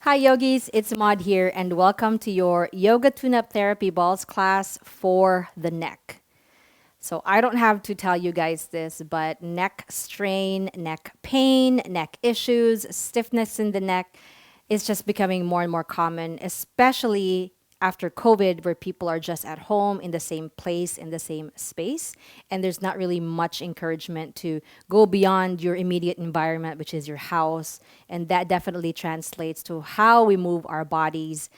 Hi, yogis. It's Maud here, and welcome to your Yoga Tune Up Therapy Balls class for the neck. So, I don't have to tell you guys this, but neck strain, neck pain, neck issues, stiffness in the neck is just becoming more and more common, especially after COVID, where people are just at home in the same place, in the same space, and there's not really much encouragement to go beyond your immediate environment, which is your house. And that definitely translates to how we move our bodies,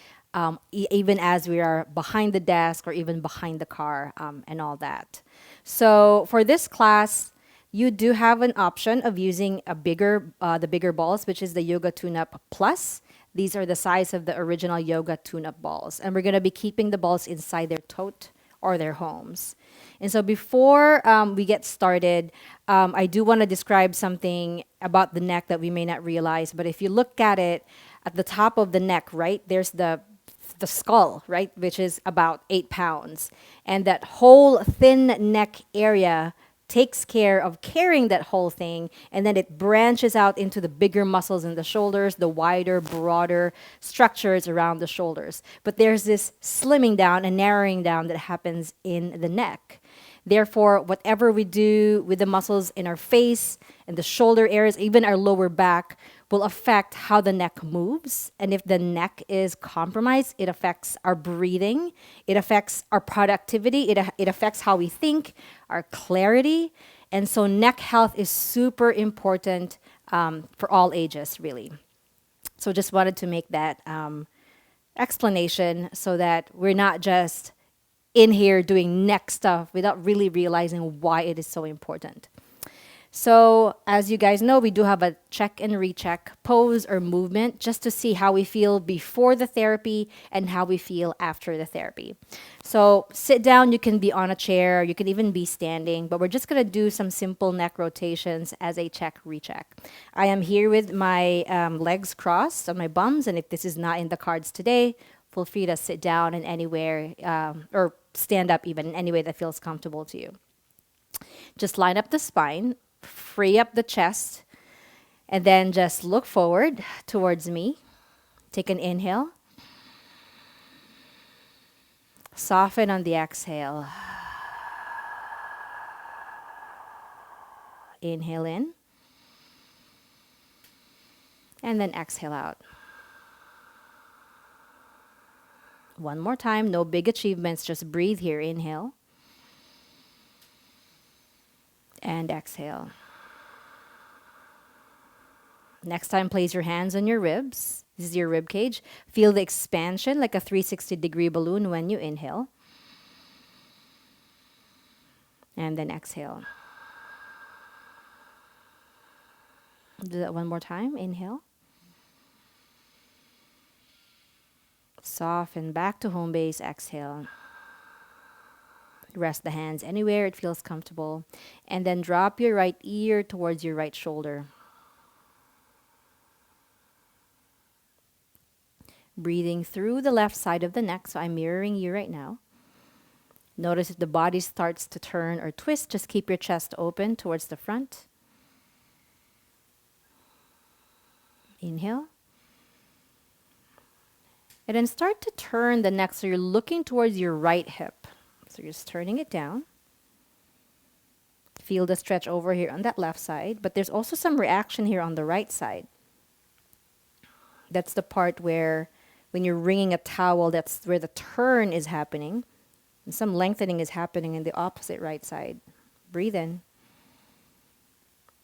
even as we are behind the desk or even behind the car, and all that. So, for this class, you do have an option of using the bigger balls, which is the Yoga Tune Up Plus. These are the size of the original Yoga Tune Up balls. And we're going to be keeping the balls inside their tote or their homes. And so before we get started, I do want to describe something about the neck that we may not realize. But if you look at it at the top of the neck, right, there's the skull, right, which is about 8 pounds. And that whole thin neck area takes care of carrying that whole thing, and then it branches out into the bigger muscles in the shoulders, the wider, broader structures around the shoulders. But there's this slimming down and narrowing down that happens in the neck. Therefore, whatever we do with the muscles in our face and the shoulder areas, even our lower back, will affect how the neck moves. And if the neck is compromised, it affects our breathing, it affects our productivity, it affects how we think, our clarity. And so, neck health is super important for all ages, really. So, just wanted to make that explanation so that we're not just in here doing neck stuff without really realizing why it is so important. So, as you guys know, we do have a check and recheck pose or movement just to see how we feel before the therapy and how we feel after the therapy. So, sit down, you can be on a chair, you can even be standing, but we're just going to do some simple neck rotations as a check recheck. I am here with my legs crossed on my bums, and if this is not in the cards today, feel free to sit down in anywhere or stand up even in any way that feels comfortable to you. Just line up the spine, free up the chest, and then just look forward towards me. Take an inhale. Soften on the exhale. Inhale in. And then exhale out. One more time, no big achievements, just breathe here. Inhale. And exhale. Next time, place your hands on your ribs. This is your rib cage. Feel the expansion like a 360-degree balloon when you inhale. And then exhale. Do that one more time. Inhale. Soften back to home base. Exhale. Rest the hands anywhere it feels comfortable. And then drop your right ear towards your right shoulder. Breathing through the left side of the neck. So I'm mirroring you right now. Notice if the body starts to turn or twist, just keep your chest open towards the front. Inhale. And then start to turn the neck so you're looking towards your right hip. So you're just turning it down. Feel the stretch over here on that left side, but there's also some reaction here on the right side. That's the part where when you're wringing a towel, that's where the turn is happening. And some lengthening is happening in the opposite right side. Breathe in.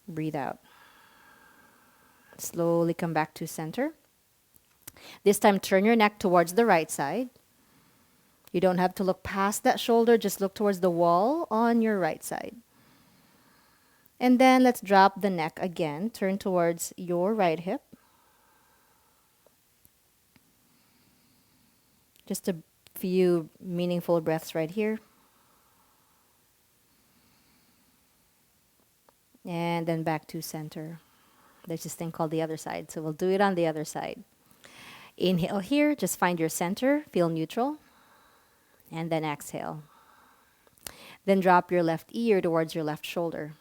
Breathe out. Slowly come back to center. This time, turn your neck towards the right side. You don't have to look past that shoulder, just look towards the wall on your right side. And then let's drop the neck again. Turn towards your right hip. Just a few meaningful breaths right here. And then back to center. There's this thing called the other side, so we'll do it on the other side. Inhale here, just find your center, feel neutral. And then exhale. Then drop your left ear towards your left shoulder.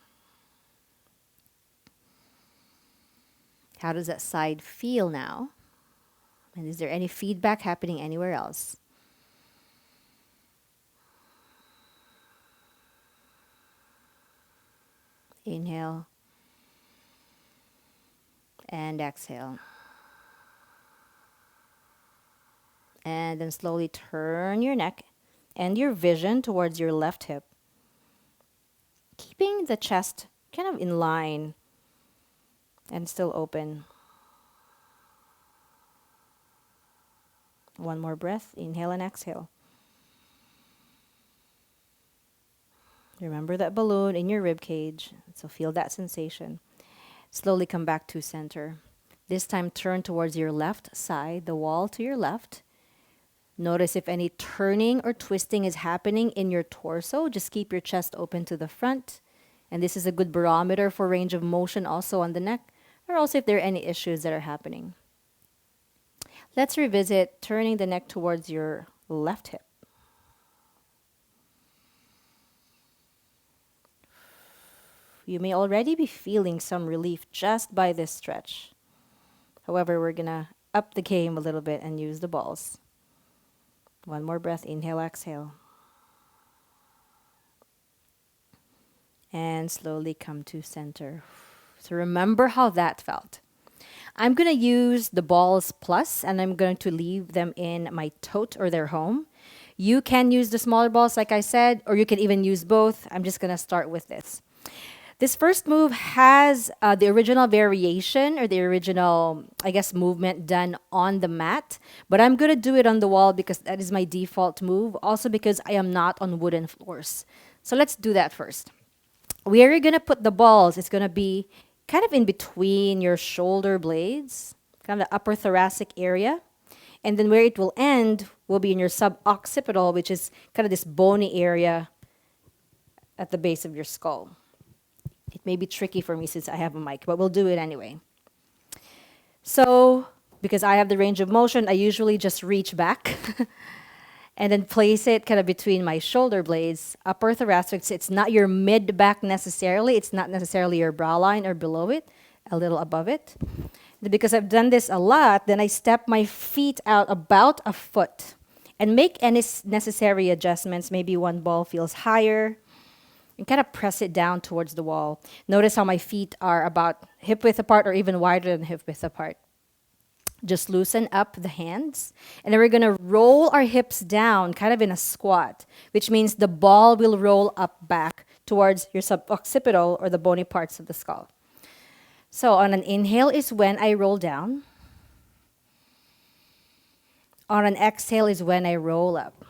How does that side feel now? And is there any feedback happening anywhere else? Inhale and exhale. And then slowly turn your neck and your vision towards your left hip, keeping the chest kind of in line and still open. One more breath, inhale and exhale. Remember that balloon in your rib cage, so feel that sensation. Slowly come back to center. This time turn towards your left side, the wall to your left. Notice if any turning or twisting is happening in your torso. Just keep your chest open to the front. And this is a good barometer for range of motion also on the neck, or also if there are any issues that are happening. Let's revisit turning the neck towards your left hip. You may already be feeling some relief just by this stretch. However, we're going to up the game a little bit and use the balls. One more breath, inhale, exhale. And slowly come to center. So remember how that felt. I'm going to use the balls plus, and I'm going to leave them in my tote or their home. You can use the smaller balls, like I said, or you can even use both. I'm just going to start with this. This first move has the original variation or the original, I guess, movement done on the mat. But I'm going to do it on the wall because that is my default move. Also because I am not on wooden floors. So let's do that first. Where you're going to put the balls is going to be kind of in between your shoulder blades, kind of the upper thoracic area. And then where it will end will be in your suboccipital, which is kind of this bony area at the base of your skull. It may be tricky for me since I have a mic, but we'll do it anyway. So, because I have the range of motion, I usually just reach back and then place it kind of between my shoulder blades, upper thoracic. So it's not your mid-back necessarily. It's not necessarily your brow line or below it, a little above it. Because I've done this a lot, then I step my feet out about a foot and make any necessary adjustments. Maybe one ball feels higher, and kind of press it down towards the wall. Notice how my feet are about hip width apart or even wider than hip width apart. Just loosen up the hands. And then we're going to roll our hips down kind of in a squat, which means the ball will roll up back towards your suboccipital or the bony parts of the skull. So on an inhale is when I roll down. On an exhale is when I roll up.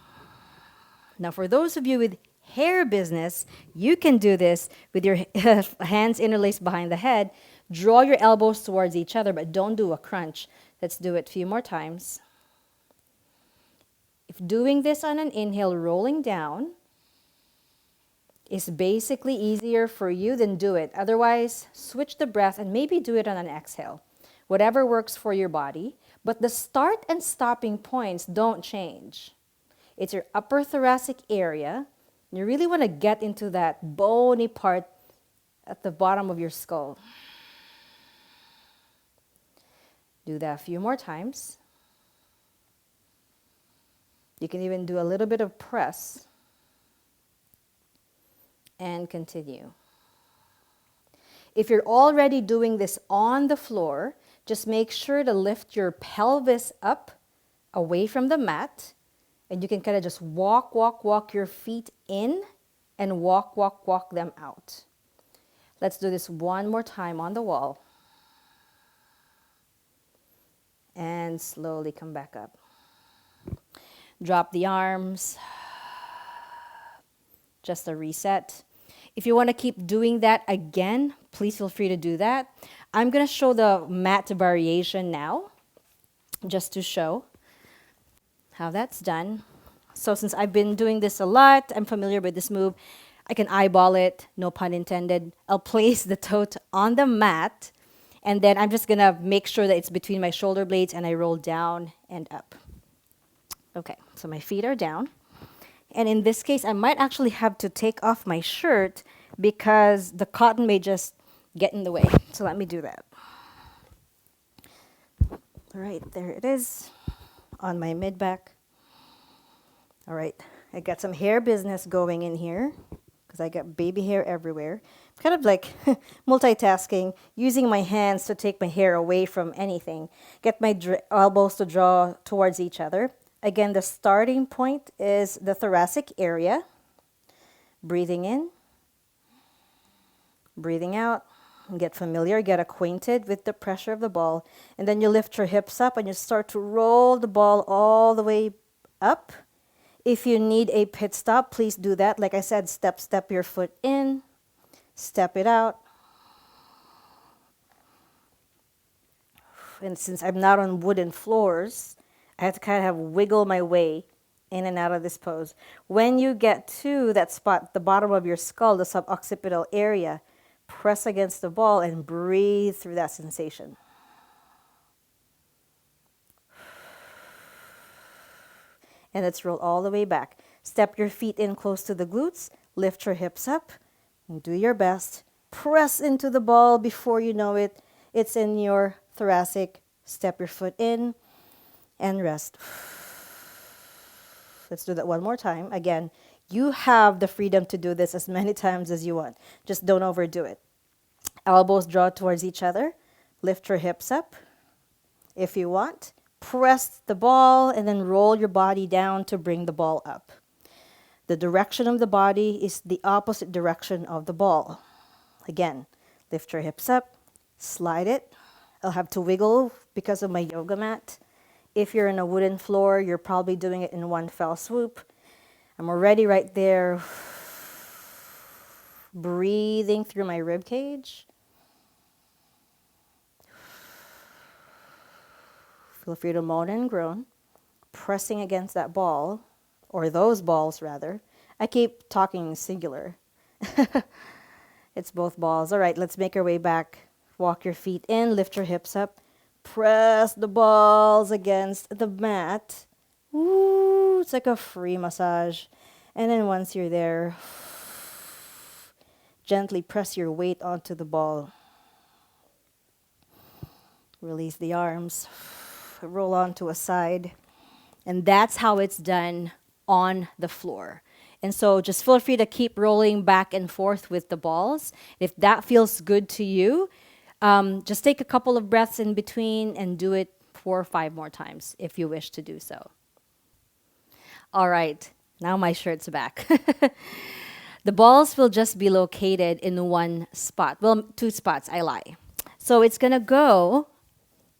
Now for those of you with hair business, you can do this with your hands interlaced behind the head. Draw your elbows towards each other, but don't do a crunch. Let's do it a few more times. If doing this on an inhale, rolling down, is basically easier for you, then do it. Otherwise, switch the breath and maybe do it on an exhale. Whatever works for your body. But the start and stopping points don't change. It's your upper thoracic area. You really want to get into that bony part at the bottom of your skull. Do that a few more times. You can even do a little bit of press and continue. If you're already doing this on the floor, just make sure to lift your pelvis up away from the mat. And you can kind of just walk your feet in and walk them out. Let's do this one more time on the wall. And slowly come back up. Drop the arms. Just a reset. If you want to keep doing that again, please feel free to do that. I'm going to show the mat variation now, just to show how that's done. So since I've been doing this a lot, I'm familiar with this move. I can eyeball it, no pun intended. I'll place the tote on the mat, and then I'm just going to make sure that it's between my shoulder blades, and I roll down and up. Okay, so my feet are down. And in this case, I might actually have to take off my shirt because the cotton may just get in the way. So let me do that. All right, there it is on my mid back. All right, I got some hair business going in here because I got baby hair everywhere. Kind of like multitasking, using my hands to take my hair away from anything. Get my elbows to draw towards each other. Again, the starting point is the thoracic area. Breathing in, breathing out. Get familiar, get acquainted with the pressure of the ball. And then you lift your hips up and you start to roll the ball all the way up. If you need a pit stop, please do that. Like I said, step your foot in, step it out. And since I'm not on wooden floors, I have to kind of wiggle my way in and out of this pose. When you get to that spot, the bottom of your skull, the suboccipital area, press against the ball and breathe through that sensation. And let's roll all the way back. Step your feet in close to the glutes, lift your hips up, and do your best. Press into the ball before you know it. It's in your thoracic. Step your foot in and rest. Let's do that one more time. Again, you have the freedom to do this as many times as you want. Just don't overdo it. Elbows draw towards each other. Lift your hips up if you want. Press the ball and then roll your body down to bring the ball up. The direction of the body is the opposite direction of the ball. Again, lift your hips up, slide it. I'll have to wiggle because of my yoga mat. If you're in a wooden floor, you're probably doing it in one fell swoop. I'm already right there, breathing through my rib cage. Feel free to moan and groan, pressing against that ball, or those balls rather. I keep talking singular. It's both balls. All right, let's make our way back. Walk your feet in, lift your hips up, press the balls against the mat. Ooh, it's like a free massage. And then once you're there, gently press your weight onto the ball. Release the arms. Roll onto a side. And that's how it's done on the floor. And so just feel free to keep rolling back and forth with the balls. If that feels good to you, just take a couple of breaths in between and do it 4 or 5 more times if you wish to do so. All right, now my shirt's back. The balls will just be located in one spot. Well, 2 spots, I lie. So it's going to go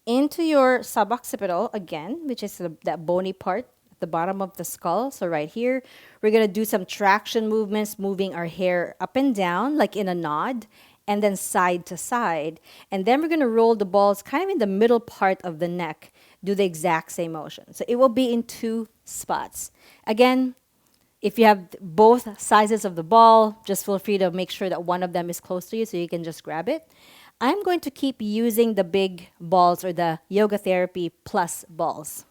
into your suboccipital again, which is that bony part at the bottom of the skull. So right here, we're going to do some traction movements, moving our hair up and down like in a nod, and then side to side. And then we're going to roll the balls kind of in the middle part of the neck, do the exact same motion. So it will be in 2 spots. Again, if you have both sizes of the ball, just feel free to make sure that one of them is close to you so you can just grab it. I'm going to keep using the big balls or the Yoga Therapy Plus balls.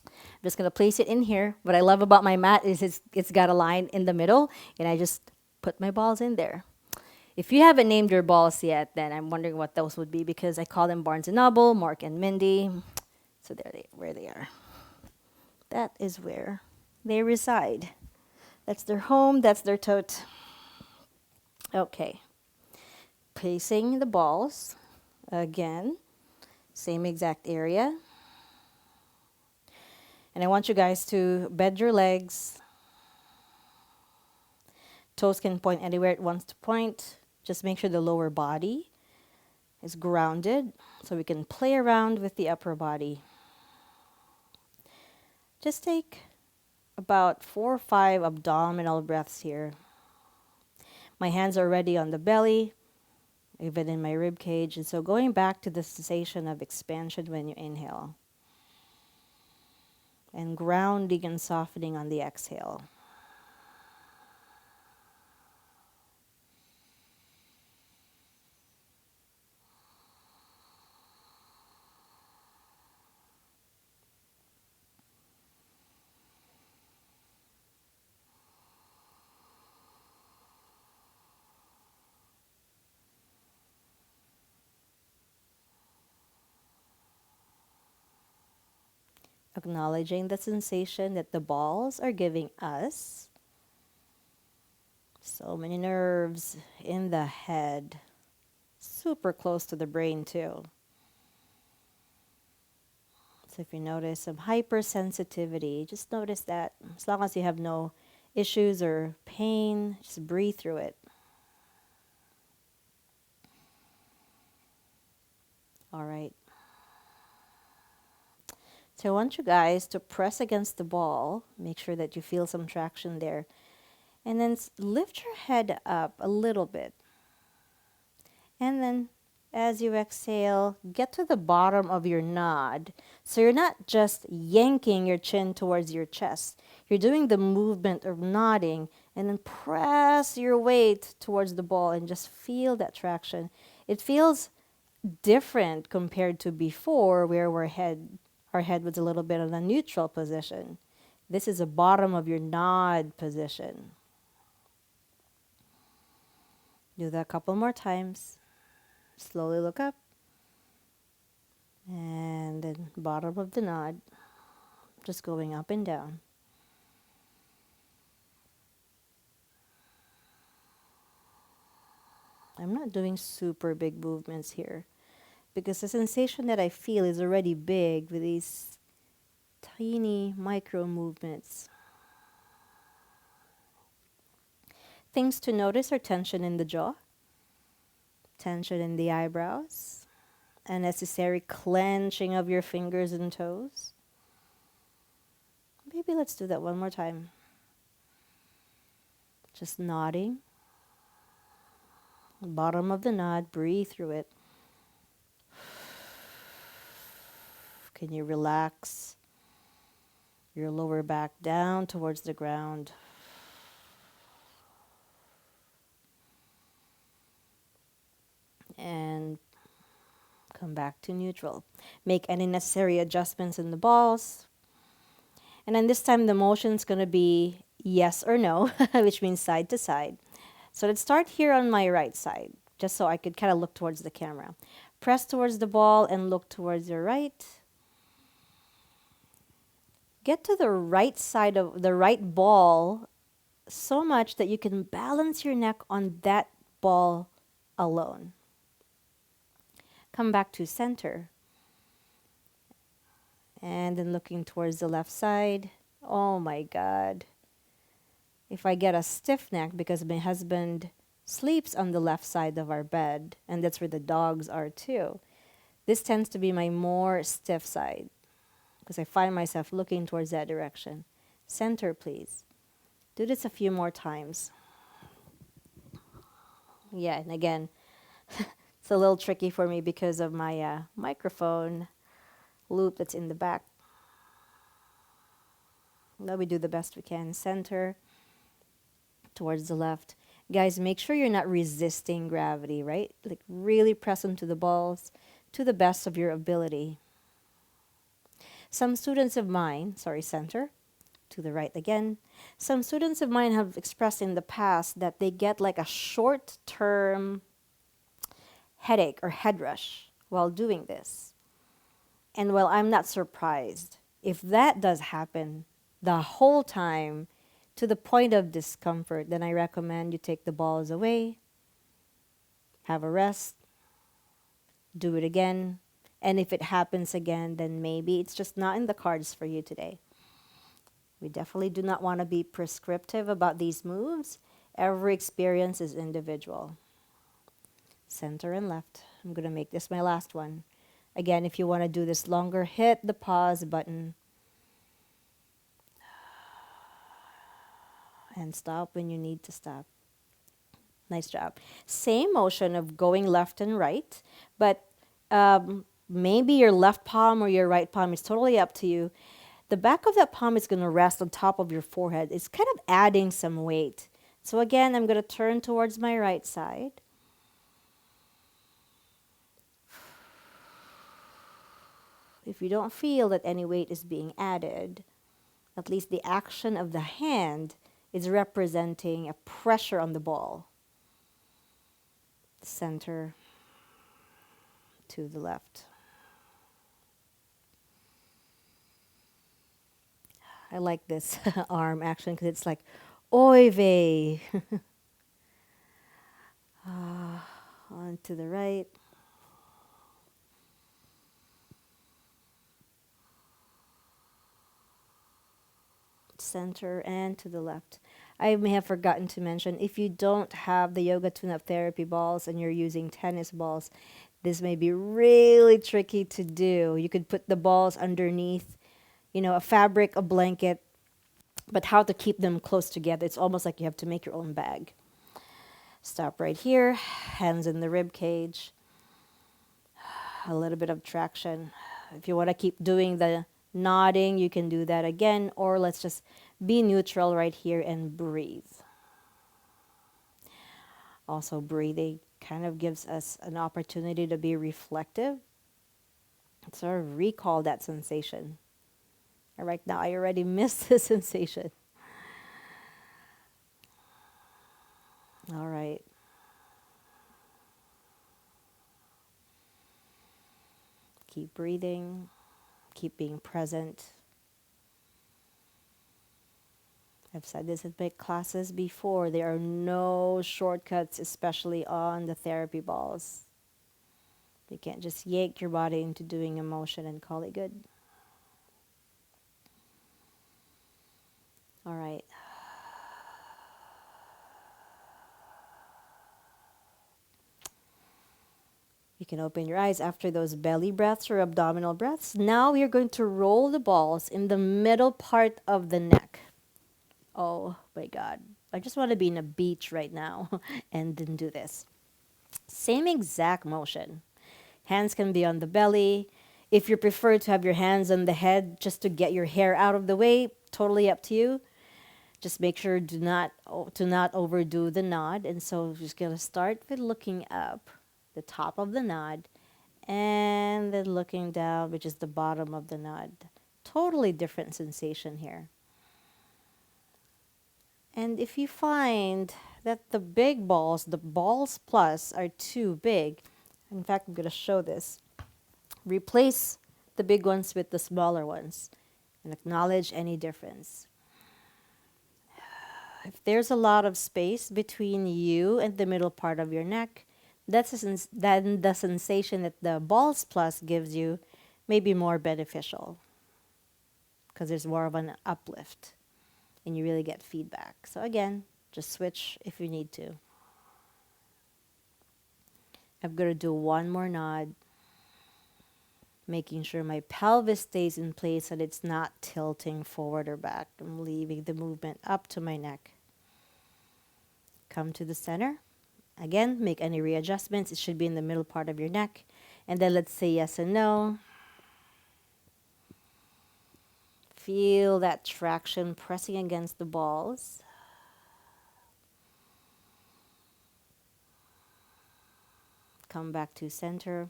I'm just going to place it in here. What I love about my mat is it's got a line in the middle, and I just put my balls in there. If you haven't named your balls yet, then I'm wondering what those would be because I call them Barnes & Noble, Mark and Mindy. So where they are. That is where they reside. That's their home, that's their tote. Okay. Placing the balls, again, same exact area. And I want you guys to bend your legs. Toes can point anywhere it wants to point. Just make sure the lower body is grounded so we can play around with the upper body. Just take about 4 or 5 abdominal breaths here. My hands are already on the belly, even in my rib cage. And so going back to the sensation of expansion when you inhale. And grounding and softening on the exhale. Acknowledging the sensation that the balls are giving us. So many nerves in the head, super close to the brain too. So if you notice some hypersensitivity, just notice that. As long as you have no issues or pain, just breathe through it. All right. So I want you guys to press against the ball. Make sure that you feel some traction there. And then lift your head up a little bit. And then as you exhale, get to the bottom of your nod. So you're not just yanking your chin towards your chest. You're doing the movement of nodding, and then press your weight towards the ball and just feel that traction. It feels different compared to before, where our head was a little bit in a neutral position. This is the bottom of your nod position. Do that a couple more times. Slowly look up. And then bottom of the nod, just going up and down. I'm not doing super big movements here because the sensation that I feel is already big with these tiny micro movements. Things to notice are tension in the jaw, tension in the eyebrows, unnecessary clenching of your fingers and toes. Maybe let's do that one more time. Just nodding. Bottom of the nod, breathe through it. Can you relax your lower back down towards the ground? And come back to neutral. Make any necessary adjustments in the balls. And then this time the motion is going to be yes or no, which means side to side. So let's start here on my right side, just so I could kind of look towards the camera. Press towards the ball and look towards your right. Get to the right side of the right ball so much that you can balance your neck on that ball alone. Come back to center. And then looking towards the left side. Oh my God. If I get a stiff neck, because my husband sleeps on the left side of our bed, and that's where the dogs are too, this tends to be my more stiff side because I find myself looking towards that direction. Center, please. Do this a few more times. Yeah, and again, it's a little tricky for me because of my microphone loop that's in the back. Now we do the best we can. Center, towards the left. Guys, make sure you're not resisting gravity, right? Like really press into the balls to the best of your ability. Some students of mine, center, to the right again. Some students of mine have expressed in the past that they get like a short-term headache or head rush while doing this. And while I'm not surprised, if that does happen the whole time to the point of discomfort, then I recommend you take the balls away, have a rest, do it again. And if it happens again, then maybe it's just not in the cards for you today. We definitely do not want to be prescriptive about these moves. Every experience is individual. Center and left. I'm going to make this my last one. Again, if you want to do this longer, hit the pause button. And stop when you need to stop. Nice job. Same motion of going left and right, but maybe your left palm or your right palm is totally up to you. The back of that palm is going to rest on top of your forehead. It's kind of adding some weight. So again, I'm going to turn towards my right side. If you don't feel that any weight is being added, at least the action of the hand is representing a pressure on the ball. Center to the left. I like this arm action because it's like, oy vey. On to the right. Center and to the left. I may have forgotten to mention, if you don't have the yoga tune-up therapy balls and you're using tennis balls, this may be really tricky to do. You could put the balls underneath, a fabric, a blanket, but how to keep them close together, it's almost like you have to make your own bag. Stop right here, hands in the rib cage, a little bit of traction. If you want to keep doing the nodding, you can do that again, or let's just be neutral right here and breathe. Also, breathing kind of gives us an opportunity to be reflective, sort of recall that sensation. And right now, I already missed the sensation. All right. Keep breathing, keep being present. I've said this in my classes before, there are no shortcuts, especially on the therapy balls. You can't just yank your body into doing a motion and call it good. All right. You can open your eyes after those belly breaths or abdominal breaths. Now we are going to roll the balls in the middle part of the neck. Oh my God. I just want to be in a beach right now and then do this. Same exact motion. Hands can be on the belly. If you prefer to have your hands on the head just to get your hair out of the way, totally up to you. Just make sure to not overdo the nod. And so we're just going to start with looking up, the top of the nod, and then looking down, which is the bottom of the nod. Totally different sensation here. And if you find that the big balls, the balls plus, are too big, in fact, I'm going to show this. Replace the big ones with the smaller ones and acknowledge any difference. If there's a lot of space between you and the middle part of your neck, then the sensation that the balls plus gives you may be more beneficial because there's more of an uplift and you really get feedback. So again, just switch if you need to. I'm going to do one more nod, making sure my pelvis stays in place so that it's not tilting forward or back. I'm leaving the movement up to my neck. Come to the center. Again, make any readjustments. It should be in the middle part of your neck. And then let's say yes and no. Feel that traction pressing against the balls. Come back to center.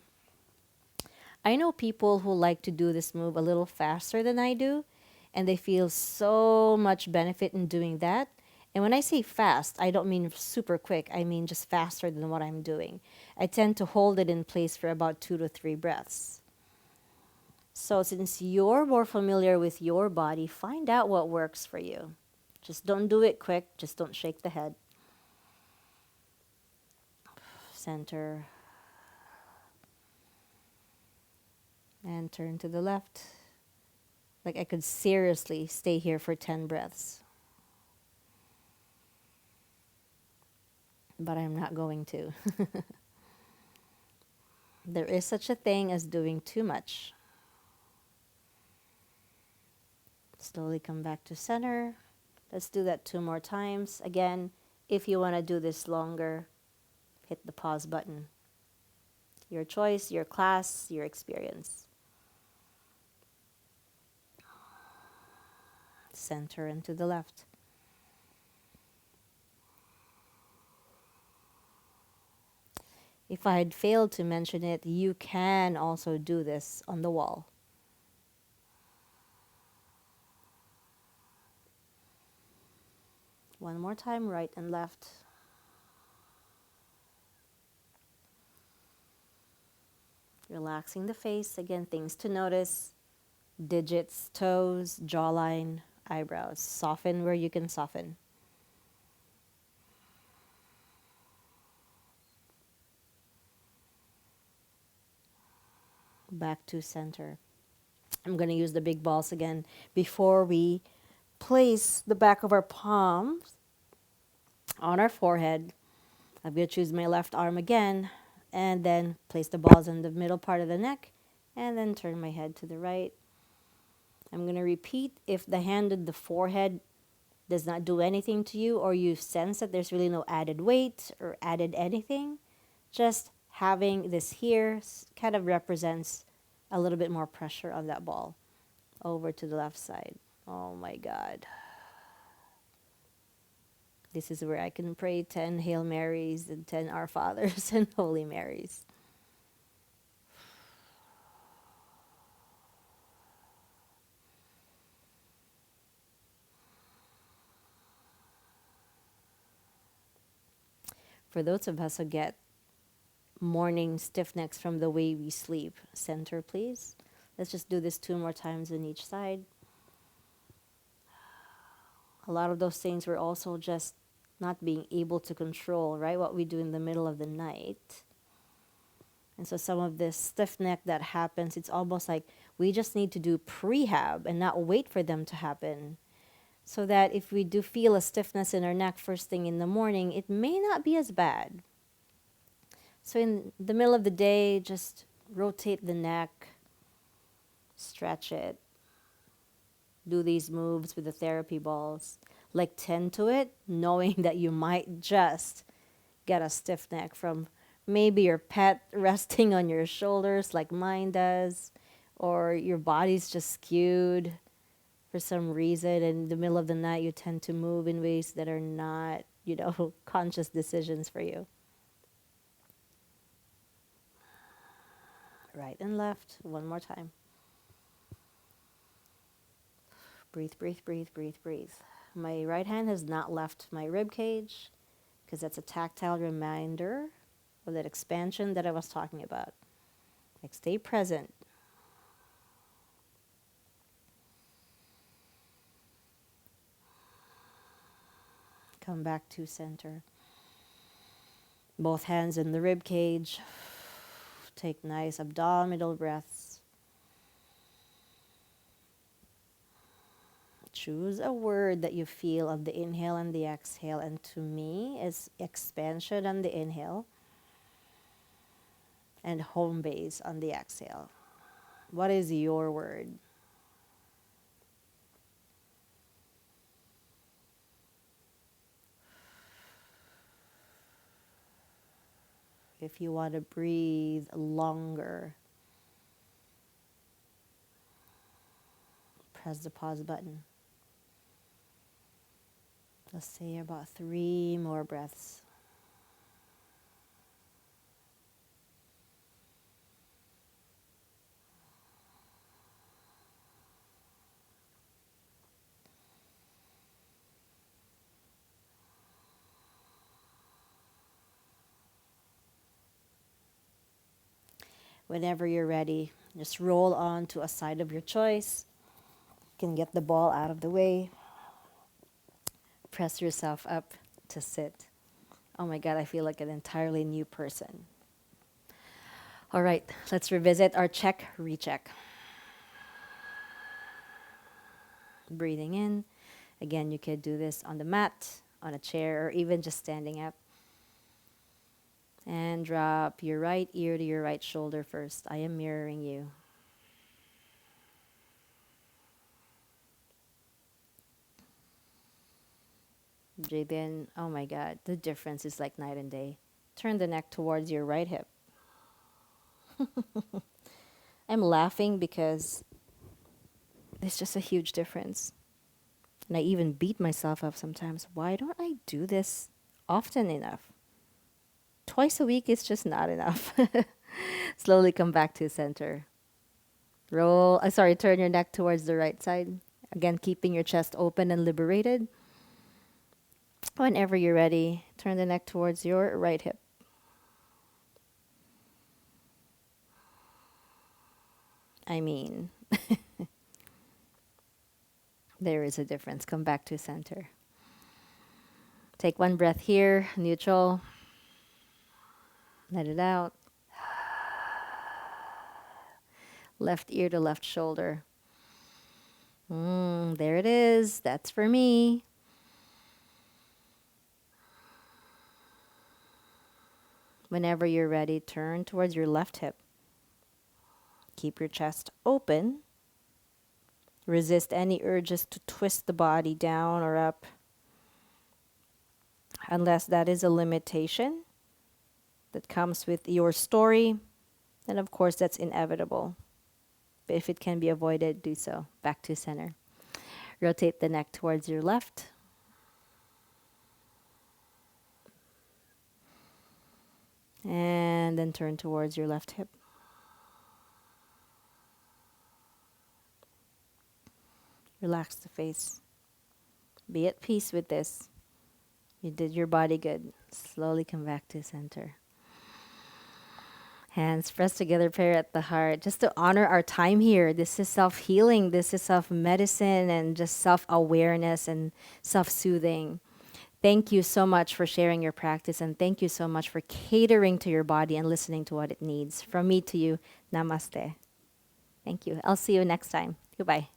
I know people who like to do this move a little faster than I do, and they feel so much benefit in doing that. And when I say fast, I don't mean super quick. I mean just faster than what I'm doing. I tend to hold it in place for about 2 to 3 breaths. So since you're more familiar with your body, find out what works for you. Just don't do it quick. Just don't shake the head. Center. And turn to the left. Like I could seriously stay here for 10 breaths. But I'm not going to. There is such a thing as doing too much. Slowly come back to center. Let's do that 2 more times. Again, if you want to do this longer, hit the pause button. Your choice, your class, your experience. Center and to the left. If I had failed to mention it, you can also do this on the wall. One more time, right and left. Relaxing the face. Again, things to notice. Digits, toes, jawline, eyebrows. Soften where you can soften. Back to center. I'm going to use the big balls again before we place the back of our palms on our forehead. I'm going to choose my left arm again and then place the balls in the middle part of the neck and then turn my head to the right. I'm going to repeat. If the hand on the forehead does not do anything to you, or you sense that there's really no added weight or added anything, just having this here kind of represents a little bit more pressure on that ball over to the left side. Oh my God. This is where I can pray 10 Hail Marys and 10 Our Fathers and Holy Marys. For those of us who get morning stiff necks from the way we sleep, center please. Let's just do this 2 more times on each side. A lot of those things we're also just not being able to control, right? What we do in the middle of the night. And so some of this stiff neck that happens, it's almost like we just need to do prehab and not wait for them to happen. So that if we do feel a stiffness in our neck first thing in the morning, it may not be as bad. So in the middle of the day, just rotate the neck, stretch it, do these moves with the therapy balls. Like tend to it, knowing that you might just get a stiff neck from maybe your pet resting on your shoulders like mine does, or your body's just skewed for some reason. In the middle of the night, you tend to move in ways that are not, conscious decisions for you. Right and left, one more time. Breathe, breathe, breathe, breathe, breathe. My right hand has not left my rib cage because that's a tactile reminder of that expansion that I was talking about. Like stay present. Come back to center. Both hands in the rib cage. Take nice abdominal breaths. Choose a word that you feel of the inhale and the exhale, and to me is expansion on the inhale and home base on the exhale. What is your word? If you want to breathe longer, press the pause button. Let's say about 3 more breaths. Whenever you're ready, just roll on to a side of your choice. You can get the ball out of the way. Press yourself up to sit. Oh my God, I feel like an entirely new person. All right, let's revisit our check, recheck. Breathing in. Again, you could do this on the mat, on a chair, or even just standing up. And drop your right ear to your right shoulder first. I am mirroring you. Breathe in. Oh my God, the difference is like night and day. Turn the neck towards your right hip. I'm laughing because it's just a huge difference. And I even beat myself up sometimes. Why don't I do this often enough? Twice a week is just not enough. Slowly come back to center. Turn your neck towards the right side. Again, keeping your chest open and liberated. Whenever you're ready, turn the neck towards your right hip. I mean, There is a difference. Come back to center. Take one breath here, neutral. Let it out. Left ear to left shoulder. There it is. That's for me. Whenever you're ready, turn towards your left hip. Keep your chest open. Resist any urges to twist the body down or up, unless that is a limitation that comes with your story. And of course, that's inevitable. But if it can be avoided, do so. Back to center. Rotate the neck towards your left. And then turn towards your left hip. Relax the face. Be at peace with this. You did your body good. Slowly come back to center. Hands pressed together, prayer at the heart. Just to honor our time here. This is self-healing. This is self-medicine and just self-awareness and self-soothing. Thank you so much for sharing your practice, and thank you so much for catering to your body and listening to what it needs. From me to you, namaste. Thank you. I'll see you next time. Goodbye.